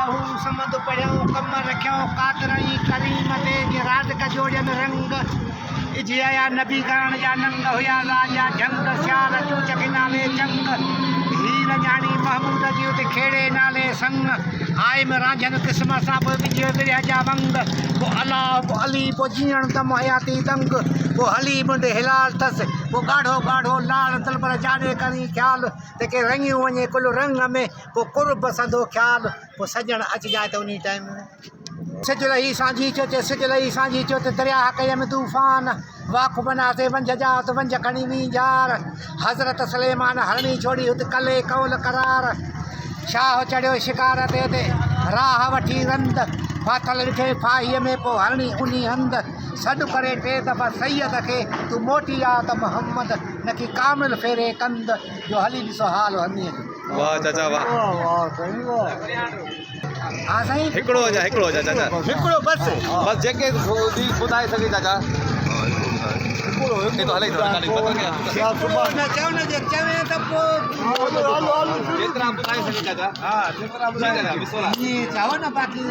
अल्लाहु समद पढ़ियो कम रखियो कातरई करीम ते जे राज कजोड़ियन रंग इजिया नबी करण जा नंग हुया राजा जंग सियाल चूच के नाले जंग हीर जानी महमूद जी उते खेड़े नाले संग आए में राजन किस्म साब विजय विरह जा वंग वो अला वो अली वो जीण तम हयाती दंग वो हली मुंड हिलाल तस वो गाढ़ो गाढ़ो लाल तल पर जाने करी ख्याल ते के रंगियो वने कुल रंग में वो कुर्ब सदो ख्याल वो सजण अच जाए तो उनी टाइम सिजलही सांझी चो ते सिजलही सांझी चो ते दरिया कय में तूफान वाक बना से वंज जा तो वंज खणी वी जार हजरत सलेमान हरणी छोड़ी उत कले कौल करार शाह चढ़ियो शिकार ते राह वठी रंद फाथल ॾिठे फाहीअ में पोइ हरणी उनी हंद सॾु करे टे दफ़ा सैयद खे तूं मोटी आ त मोहम्मद न की कामिल फेरे कंद जो हली ॾिसो हाल हनीअ जो वाह चाचा वाह हा साईं हिकिड़ो हुजा चाचा हिकिड़ो बसि बस जेके ॿुधाए सघे चाचा ये तो हले गाड़ी पता क्या न चओ न जे चवे त पोइ जेतिरा ॿुधाए सघे चाचा हा जेतिरा ॿुधाए ईअं चओ न बाक़ी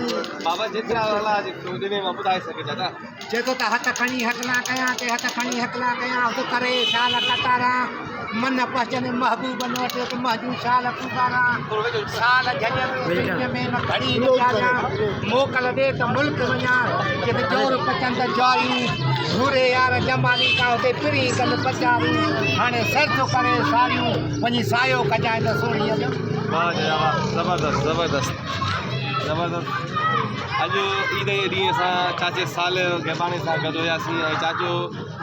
बाबा जेतिरा हला दिने में ॿुधाए सघे चाचा चए थो त हथ खणी हकला कयां ते हथ खणी हकला कयां तो करे शाल कतारा मन पहचने महबूबन वटे तो महजू शाल पुकारा साल झजर में न घड़ी गुजारा मोकल दे तो मुल्क वञा कि जोर पचंद जायूं नूरे यार जमाली का उते पिरी कल पचारी हाणे सर तो करे सारियूं वञी सायो कजाए त सोणीअ जो वाह जया वाह ज़बरदस्त ज़बरदस्त ज़बरदस्त अॼु ईद जे ॾींहुं असां चाचे साल गहबाणे सां गॾु हुयासीं ऐं चाचो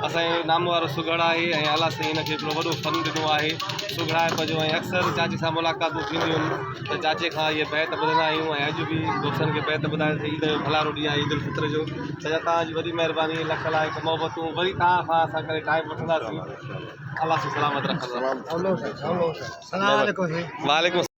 असांजो नाम वारो सुघड़ आहे ऐं अलाह साईं हिनखे हिकिड़ो वॾो फन ॾिनो आहे सुघड़ाइप जो ऐं अक्सर चाचे सां मुलाक़ातूं थींदियूं आहिनि त चाचे खां इहे बैत ॿुधंदा आहियूं ऐं अॼु बि दोस्तनि खे बैत ॿुधाए त ईद जो भलारो ॾींहुं आहे ईद उल फित्र जो त तव्हांजी वॾी महिरबानी लख लाइक़ मोहबतूं वरी तव्हां खां असां करे टाइम वठंदासीं अलाह सां सलामत रखंदो सलाम अलैकुम वालेकुम